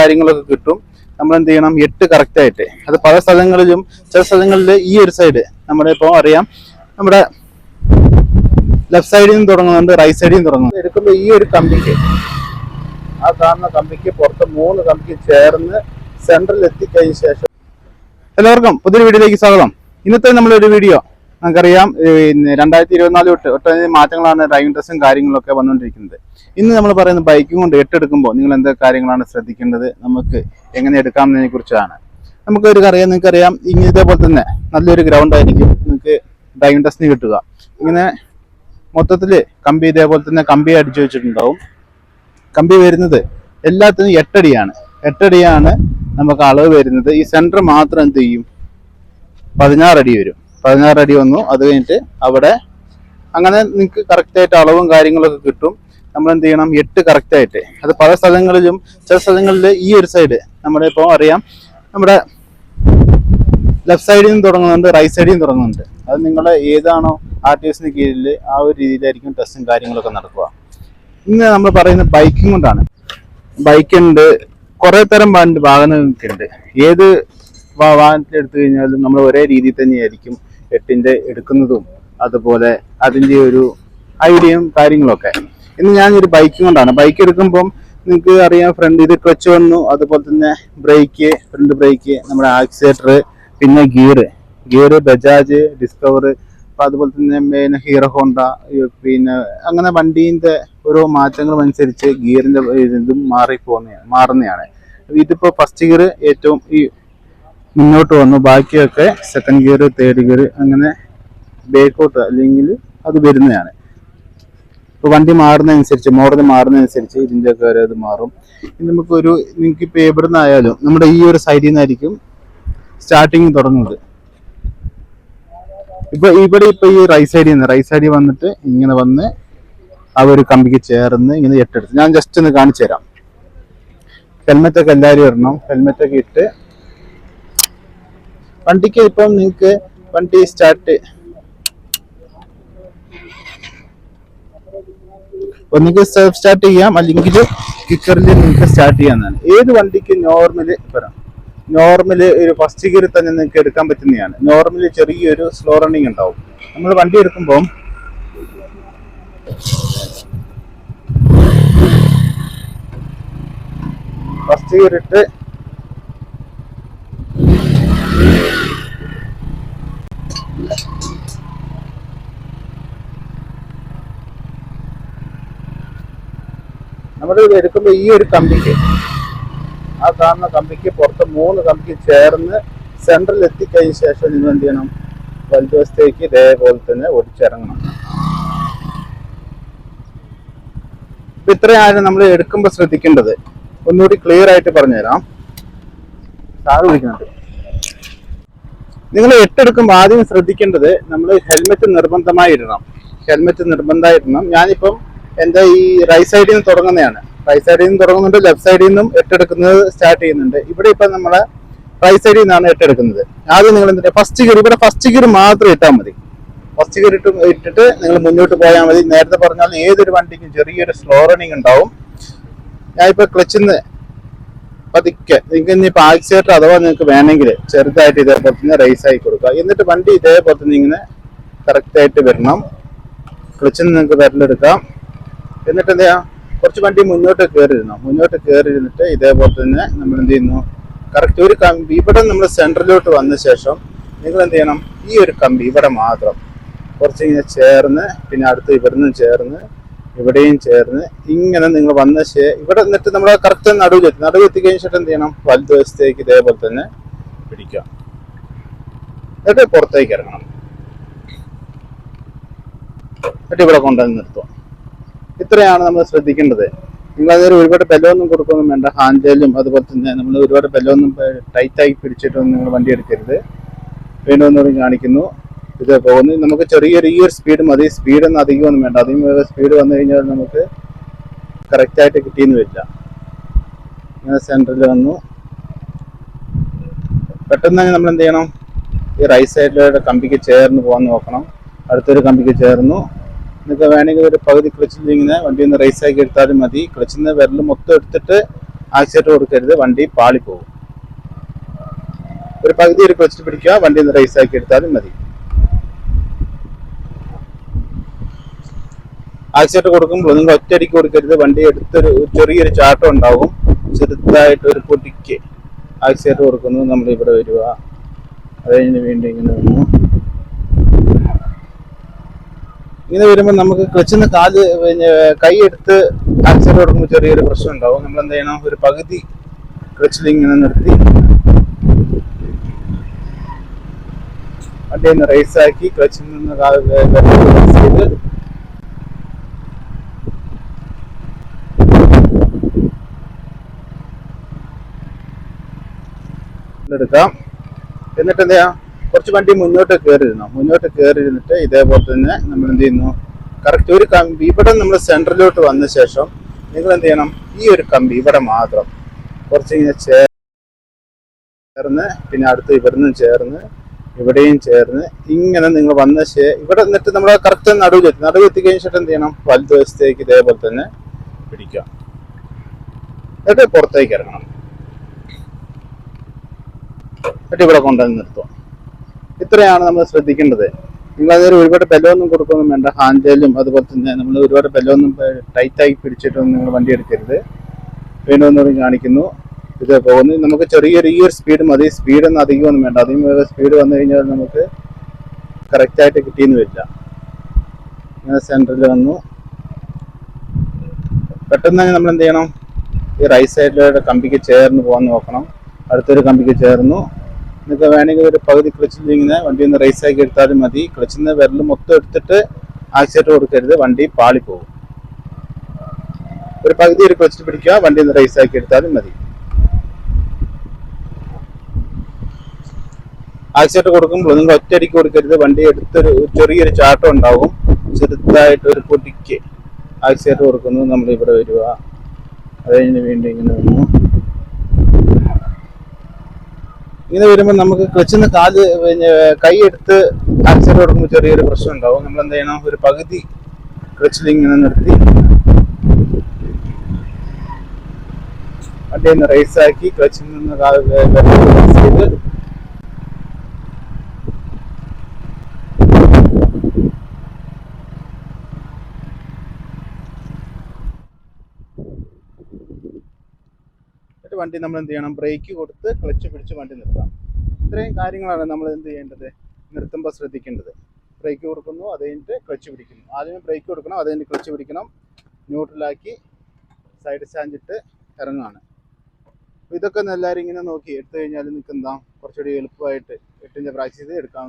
കാര്യങ്ങളൊക്കെ കിട്ടും. നമ്മൾ എന്ത് ചെയ്യണം, 8 കറക്റ്റ് ആയിട്ട്. അത് പല സ്ഥലങ്ങളിലും, ചില സ്ഥലങ്ങളിൽ ഈ ഒരു സൈഡ് നമ്മുടെ ഇപ്പോൾ അറിയാം, നമ്മുടെ ലെഫ്റ്റ് സൈഡിൽ നിന്ന് തുടങ്ങുന്നുണ്ട്, റൈറ്റ് സൈഡിൽ നിന്ന് തുടങ്ങുന്നുണ്ട്. എടുക്കുമ്പോൾ ഈ ഒരു കമ്പിക്ക്, ആ കാണുന്ന കമ്പിക്ക് പുറത്ത് 3 കമ്പിക്ക് ചേർന്ന് സെൻട്രൽ എത്തിക്കഴിഞ്ഞ ശേഷം. എല്ലാവർക്കും പുതിയൊരു വീഡിയോയിലേക്ക് സ്വാഗതം. ഇന്നത്തെ നമ്മളൊരു വീഡിയോ നമുക്കറിയാം, 2024 തൊട്ട് ഒട്ടനവധി മാറ്റങ്ങളാണ് ഡ്രൈവിംഗ് ടെസ്റ്റും കാര്യങ്ങളൊക്കെ വന്നുകൊണ്ടിരിക്കുന്നത്. ഇന്ന് നമ്മൾ പറയുന്ന ബൈക്കും കൊണ്ട് എടുക്കുമ്പോൾ നിങ്ങൾ എന്തൊക്കെ കാര്യങ്ങളാണ് ശ്രദ്ധിക്കേണ്ടത്, നമുക്ക് എങ്ങനെ എടുക്കാമെന്നതിനെ കുറിച്ചാണ്. നിങ്ങൾക്കറിയാം ഇതേപോലെ തന്നെ നല്ലൊരു ഗ്രൗണ്ട് ആയിരിക്കും നിങ്ങൾക്ക് ഡ്രൈവിംഗ് ടെസ്റ്റിന് കിട്ടുക. ഇങ്ങനെ മൊത്തത്തിൽ കമ്പി ഇതേപോലെ തന്നെ കമ്പി അടിച്ചു വെച്ചിട്ടുണ്ടാവും. കമ്പി വരുന്നത് എല്ലാത്തിനും 8 അടിയാണ്. 8 അടിയാണ് നമുക്ക് അളവ് വരുന്നത്. ഈ സെന്റർ മാത്രം എന്ത് ചെയ്യും, 16 അടി വരും. 16 അടി വന്നു. അത് കഴിഞ്ഞിട്ട് അവിടെ അങ്ങനെ നിങ്ങൾക്ക് കറക്റ്റായിട്ട് അളവും കാര്യങ്ങളൊക്കെ കിട്ടും. നമ്മൾ എന്ത് ചെയ്യണം, 8 കറക്റ്റായിട്ട്. അത് പല സ്ഥലങ്ങളിലും, ചില സ്ഥലങ്ങളിൽ ഈ ഒരു സൈഡ് നമ്മുടെ ഇപ്പോൾ അറിയാം, നമ്മുടെ ലെഫ്റ്റ് സൈഡിൽ നിന്ന് തുടങ്ങുന്നുണ്ട്, റൈറ്റ് സൈഡിൽ നിന്ന് തുടങ്ങുന്നുണ്ട്. അത് നിങ്ങളുടെ ഏതാണോ RTOസിന് കീഴിൽ ആ ഒരു രീതിയിലായിരിക്കും ടെസ്റ്റും കാര്യങ്ങളൊക്കെ നടക്കുക. ഇന്ന് നമ്മൾ പറയുന്നത് ബൈക്കിംഗ് കൊണ്ടാണ്. ബൈക്കുണ്ട്, കുറേ തരം വാഹനങ്ങളൊക്കെ ഉണ്ട്. ഏത് വാഹനത്തിൽ എടുത്തു കഴിഞ്ഞാലും നമ്മൾ ഒരേ രീതിയിൽ തന്നെയായിരിക്കും 8ന്റെ എടുക്കുന്നതും അതുപോലെ അതിൻ്റെ ഒരു ഐഡിയയും കാര്യങ്ങളൊക്കെ. ഇന്ന് ഞാനൊരു ബൈക്കിംഗ് കൊണ്ടാണ്. ബൈക്ക് എടുക്കുമ്പം നിങ്ങൾക്ക് അറിയാം, ഫ്രണ്ട് ഇത് ക്ലച്ച് വന്നു, അതുപോലെ തന്നെ ബ്രേക്ക്, ഫ്രണ്ട് ബ്രേക്ക്, നമ്മുടെ ആക്സിലേറ്റർ, പിന്നെ ഗിയർ ബജാജ്, ഡിസ്കവർ, അപ്പം അതുപോലെ തന്നെ ഹീറോ ഹോണ്ട, പിന്നെ അങ്ങനെ വണ്ടീൻ്റെ ഓരോ മാറ്റങ്ങളും അനുസരിച്ച് ഗിയറിൻ്റെ ഇതും മാറുന്നതാണ്. ഇതിപ്പോൾ ഫസ്റ്റ് ഗിയർ ഏറ്റവും ഈ മുന്നോട്ട് വന്നു, ബാക്കിയൊക്കെ സെക്കൻഡ് ഗിയർ, തേർഡ് ഗിയർ, അങ്ങനെ ബേക്കോട്ട് അല്ലെങ്കിൽ അത് വരുന്നതാണ്. ഇപ്പോൾ വണ്ടി മാറുന്നതനുസരിച്ച്, മോഡൽ മാറുന്നതനുസരിച്ച് ഇതിൻ്റെ ഒക്കെ ഇത് മാറും. നമുക്കൊരു നിങ്ങൾക്കിപ്പോൾ എവിടെ നിന്നായാലും നമ്മുടെ ഈ ഒരു സൈഡിൽ നിന്നായിരിക്കും സ്റ്റാർട്ടിങ് തുടങ്ങുന്നത്. ഇവിടെ ഈ റൈറ്റ് സൈഡിൽ വന്നിട്ട് ഇങ്ങനെ വന്ന് ആ ഒരു കമ്പിക്ക് ചേർന്ന് ഇങ്ങനെ 8 എടുത്ത് ഞാൻ ജസ്റ്റ് ഒന്ന് കാണിച്ചു തരാം. ഹെൽമെറ്റൊക്കെ എല്ലാവരും ഇടണം. ഹെൽമെറ്റൊക്കെ ഇട്ട് വണ്ടിക്ക് ഇപ്പം നിങ്ങൾക്ക് വണ്ടി ഒന്നുകിൽ സെൽഫ് സ്റ്റാർട്ട് ചെയ്യാം, അല്ലെങ്കിൽ കിക്കറിൽ നിങ്ങൾക്ക് സ്റ്റാർട്ട് ചെയ്യാവുന്നതാണ്. ഏത് വണ്ടിക്ക് നോർമല് ഒരു ഫസ്റ്റ് ഗിയർ തന്നെ നിങ്ങൾക്ക് എടുക്കാൻ പറ്റുന്നതാണ്. നോർമല് ചെറിയൊരു സ്ലോ റണ്ണിങ് ഉണ്ടാവും. നമ്മൾ വണ്ടി എടുക്കുമ്പോൾ ഫസ്റ്റ് ഗിയർ ഇട്ട് നമ്മൾ എടുക്കുമ്പോൾ ഈ ഒരു കമ്പിക്ക്, ആ കാണുന്ന കമ്പിക്ക് പുറത്ത് 3 കമ്പിക്ക് ചേർന്ന് സെൻട്രൽ എത്തിക്കഴിഞ്ഞ ശേഷം നിങ്ങൾ എന്ത് ചെയ്യണം, വലതുവശത്തേക്ക് ഇതേപോലെ തന്നെ ഓടിച്ചിറങ്ങണം. ഇപ്പൊ ഇത്രയാണ് നമ്മൾ എടുക്കുമ്പോൾ ശ്രദ്ധിക്കേണ്ടത്. ഒന്നുകൂടി ക്ലിയർ ആയിട്ട് പറഞ്ഞുതരാം. സാറ് വിളിക്കുന്നുണ്ട്. നിങ്ങൾ 8 എടുക്കുമ്പോൾ ആദ്യം ശ്രദ്ധിക്കേണ്ടത്, നമ്മൾ ഹെൽമെറ്റ് നിർബന്ധമായി ഇടണം. ഞാനിപ്പം എൻ്റെ ഈ റൈറ്റ് സൈഡിൽ നിന്ന് തുടങ്ങുന്നതാണ്. റൈറ്റ് സൈഡിൽ നിന്ന് തുടങ്ങുന്നുണ്ട്, ലെഫ്റ്റ് സൈഡിൽ നിന്നും 8 എടുക്കുന്നത് സ്റ്റാർട്ട് ചെയ്യുന്നുണ്ട്. ഇവിടെ ഇപ്പം നമ്മളെ റൈറ്റ് സൈഡിൽ നിന്നാണ് 8 എടുക്കുന്നത്. ആദ്യം നിങ്ങൾ എന്തിനാ ഫസ്റ്റ് ഗിയർ മാത്രം ഇട്ടാൽ മതി. ഫസ്റ്റ് ഗിയർ ഇട്ടിട്ട് നിങ്ങൾ മുന്നോട്ട് പോയാൽ മതി. നേരത്തെ പറഞ്ഞാൽ ഏതൊരു വണ്ടിക്കും ചെറിയൊരു സ്ലോ റണ്ണിങ് ഉണ്ടാവും. ഞാനിപ്പോൾ ക്ലച്ചിന്ന് പതുക്കെ നിങ്ങൾക്ക് ഇനിയിപ്പോൾ ആക്സിലേറ്റർ അഥവാ നിങ്ങൾക്ക് വേണമെങ്കിൽ ചെറുതായിട്ട് ഇതേപോലെ തന്നെ റേസ് ആയി കൊടുക്കുക. എന്നിട്ട് വണ്ടി ഇതേപോലെ തന്നെ ഇങ്ങനെ കറക്റ്റായിട്ട് വരണം. ക്ലച്ചിന്ന് നിങ്ങൾക്ക് വിരലെടുക്കാം. എന്നിട്ട് എന്ത് ചെയ്യാം, കുറച്ച് വണ്ടി മുന്നോട്ട് കയറിയിരുന്നിട്ട് ഇതേപോലെ തന്നെ നമ്മൾ എന്ത് ചെയ്യുന്നു, കറക്റ്റ് ഒരു കമ്പി ഇവിടെ നമ്മൾ സെൻട്രലിലോട്ട് വന്ന ശേഷം നിങ്ങൾ എന്ത് ചെയ്യണം, ഈ ഒരു കമ്പി ഇവിടെ മാത്രം കുറച്ച് ഇങ്ങനെ ചേർന്ന്, പിന്നെ അടുത്ത് ഇവിടുന്ന് ചേർന്ന്, ഇവിടെയും ചേർന്ന്, ഇങ്ങനെ നിങ്ങൾ വന്ന ഇവിടെ എന്നിട്ട് നമ്മൾ കറക്റ്റ് നടുവെത്തി കഴിഞ്ഞിട്ട് എന്ത് ചെയ്യണം, വലതുവശത്തേക്ക് ഇതേപോലെ തന്നെ പിടിക്കാം. എന്നിട്ട് പുറത്തേക്ക് ഇറങ്ങണം. എന്നിട്ട് ഇവിടെ കൊണ്ടുവന്ന് നിർത്തുക. ഇത്രയാണ് നമ്മൾ ശ്രദ്ധിക്കേണ്ടത്. നിങ്ങൾ അതൊരു ഒരുപാട് ബലമൊന്നും കൊടുക്കൊന്നും വേണ്ട. ഹാൻഡിലും അതുപോലെ തന്നെ നമ്മൾ ഒരുപാട് ബലമൊന്നും ടൈറ്റായി പിടിച്ചിട്ടൊന്നും നിങ്ങൾ വണ്ടി എടുക്കരുത്. വീണ്ടും ഒന്നുകൂടി കാണിക്കുന്നു. ഇത് പോകുന്നു. നമുക്ക് ചെറിയൊരു ഈ ഒരു സ്പീഡ് മതി. സ്പീഡൊന്നും അധികമൊന്നും വേണ്ട. അധികം സ്പീഡ് വന്നു കഴിഞ്ഞാൽ നമുക്ക് കറക്റ്റായിട്ട് കിട്ടിയെന്ന് വരില്ല. ഇങ്ങനെ സെൻറ്ററിൽ വന്നു. പെട്ടെന്ന് തന്നെ നമ്മൾ എന്ത് ചെയ്യണം, ഈ റൈറ്റ് സൈഡിലൂടെ കമ്പിക്ക് ചേർന്ന് പോകാൻ നോക്കണം. അടുത്തൊരു കമ്പിക്ക് ചേർന്നു. നിങ്ങൾക്ക് വേണമെങ്കിൽ ഒരു പകുതി ക്ലച്ചിൽ ഇങ്ങനെ വണ്ടി ഒന്ന് റേസ് ആക്കി എടുത്താലും മതി. ക്ലച്ചിൽ നിന്ന് വിരൽ മൊത്തം എടുത്തിട്ട് ആക്സിലേറ്റർ കൊടുക്കരുത്, വണ്ടി പാളിപ്പോകും. ഒരു പകുതി ഒരു ക്ലച്ച് പിടിക്കുക, വണ്ടി ഒന്ന് റേസ് ആക്കി എടുത്താലും മതി. ആക്സിലേറ്റർ കൊടുക്കുമ്പോൾ നിങ്ങൾ ഒറ്റയടിക്ക് കൊടുക്കരുത്, വണ്ടി എടുത്തൊരു ചെറിയൊരു ചാട്ടം ഉണ്ടാവും. ചെറുതായിട്ട് ഒരു പൊടിക്ക് ആക്സിലേറ്റർ കൊടുക്കുന്നു, നമ്മൾ ഇവിടെ വരിക, അത് കഴിഞ്ഞ് വീണ്ടും ഇങ്ങനെ വന്നു. ഇങ്ങനെ വരുമ്പോൾ നമുക്ക് ക്ലച്ചിന്ന് കാല് കൈ എടുത്ത് ആക്സിലേറ്റർ കൊടുക്കുമ്പോൾ ചെറിയൊരു പ്രശ്നം ഉണ്ടാവും. നമ്മൾ എന്ത് ചെയ്യണം, ഒരു പകുതി ക്ലച്ചിൽ ഇങ്ങനെ നിർത്തി വണ്ടി ഒന്ന് റേസ് ആക്കി ക്ലച്ചിൽ നിന്ന് ചെയ്ത് എടുക്കാം. എന്നിട്ട് എന്ത് ചെയ്യാം, കുറച്ച് വണ്ടി മുന്നോട്ട് കയറിയിരുന്നിട്ട് ഇതേപോലെ തന്നെ നമ്മൾ എന്ത് ചെയ്യുന്നു, കറക്റ്റ് ഒരു കമ്പി ഇവിടെ നമ്മൾ സെൻറ്ററിലോട്ട് വന്ന ശേഷം നിങ്ങൾ എന്ത് ചെയ്യണം, ഈ ഒരു കമ്പി ഇവിടെ മാത്രം കുറച്ച് ഇങ്ങനെ ചേർന്ന്, പിന്നെ അടുത്ത് ഇവിടുന്ന് ചേർന്ന്, ഇവിടെയും ചേർന്ന്, ഇങ്ങനെ നിങ്ങൾ വന്ന ഇവിടെ എന്നിട്ട് നമ്മൾ കറക്റ്റ് നടുവെത്തി കഴിഞ്ഞിട്ട് എന്ത് ചെയ്യണം, വലതുവശത്തേക്ക് ഇതേപോലെ തന്നെ പിടിക്കാം. എന്നിട്ട് പുറത്തേക്ക് ഇറങ്ങണം. എന്നിട്ട് ഇവിടെ കൊണ്ടുവന്ന് നിർത്തുക. ഇത്രയാണ് നമ്മൾ ശ്രദ്ധിക്കേണ്ടത്. നിങ്ങൾ അതൊരു ഒരുപാട് ബലമൊന്നും കൊടുക്കൊന്നും വേണ്ട. ഹാൻഡിലും അതുപോലെ തന്നെ നമ്മൾ ഒരുപാട് ബലമൊന്നും ടൈറ്റായി പിടിച്ചിട്ടൊന്നും നിങ്ങൾ വണ്ടി എടുക്കരുത്. വീണ്ടും ഒന്നുകൂടി കാണിക്കുന്നു, ഇത് പോകുന്നു. നമുക്ക് ചെറിയൊരു ഈ ഒരു സ്പീഡ് മതി, സ്പീഡൊന്നും അധികമൊന്നും വേണ്ട. അധികം സ്പീഡ് വന്നു കഴിഞ്ഞാൽ നമുക്ക് കറക്റ്റായിട്ട് കിട്ടിയെന്ന് വരില്ല. ഇങ്ങനെ സെൻറ്ററിൽ വന്നു. പെട്ടെന്ന് തന്നെ നമ്മൾ എന്ത് ചെയ്യണം, ഈ റൈറ്റ് സൈഡിലൂടെ കമ്പിക്ക് ചേർന്ന് പോകാൻ നോക്കണം. അടുത്തൊരു കമ്പിക്ക് ചേർന്നു. നിങ്ങൾക്ക് വേണമെങ്കിൽ ഒരു പകുതി ക്ലച്ചിൽ ഇങ്ങനെ വണ്ടി ഒന്ന് റേസ് ആക്കി എടുത്താലും മതി. ക്ലച്ചിൽ നിന്ന് വിരൽ മൊത്തം എടുത്തിട്ട് ആക്സിലേറ്റർ കൊടുക്കരുത്, വണ്ടി പാളിപ്പോകും. ഒരു പകുതി ഒരു ക്ലച്ചിൽ പിടിക്കുക, വണ്ടി ഒന്ന് റേസ് ആക്കി എടുത്താലും മതി. ആക്സിലേറ്റർ കൊടുക്കുമ്പോൾ നിങ്ങൾ ഒറ്റയടിക്ക് കൊടുക്കരുത്, വണ്ടി എടുത്തൊരു ചെറിയൊരു ചാട്ടം ഉണ്ടാവും. ചെറുതായിട്ട് ഒരു പൊടിക്ക് ആക്സിലേറ്റർ കൊടുക്കുന്നു, നമ്മൾ ഇവിടെ വരിക, അത് കഴിഞ്ഞ് വീണ്ടും ഇങ്ങനെ വന്നു. ഇങ്ങനെ വരുമ്പോൾ നമുക്ക് ക്ലച്ചിന്ന് കാല് കൈ എടുത്ത് ആക്സിലേറ്റർ കൊടുക്കുമ്പോൾ ചെറിയൊരു പ്രശ്നം ഉണ്ടാവും. നമ്മൾ എന്ത് ചെയ്യണം, ഒരു പകുതി ക്ലച്ചിൽ ഇങ്ങനെ നിർത്തി വണ്ടി ഒന്ന് റേസ് ആക്കി ക്ലച്ചിൽ നിന്ന് ചെയ്ത് വണ്ടി നമ്മൾ എന്ത് ചെയ്യണം, ബ്രേക്ക് കൊടുത്ത് ക്ലച്ച് പിടിച്ച് വണ്ടി നിർത്താം. ഇത്രയും കാര്യങ്ങളാണ് നമ്മൾ എന്ത് ചെയ്യേണ്ടത്, നിർത്തുമ്പോൾ ശ്രദ്ധിക്കേണ്ടത്. ബ്രേക്ക് കൊടുക്കുന്നു, അത് കഴിഞ്ഞിട്ട് ക്ലച്ച് പിടിക്കുന്നു. ആദ്യമേ ബ്രേക്ക് കൊടുക്കണം, അത് കഴിഞ്ഞ് ക്ലച്ച് പിടിക്കണം. ന്യൂട്രലാക്കി സൈഡ് സ്റ്റാൻഡിട്ട് ഇറങ്ങുകയാണ്. ഇതൊക്കെ എല്ലാവരും ഇങ്ങനെ നോക്കി എടുത്തു കഴിഞ്ഞാൽ നിങ്ങൾക്ക് എന്താ കുറച്ചുകൂടി എളുപ്പമായിട്ട് 8 പ്രാക്ടീസ് ചെയ്ത് എടുക്കാം.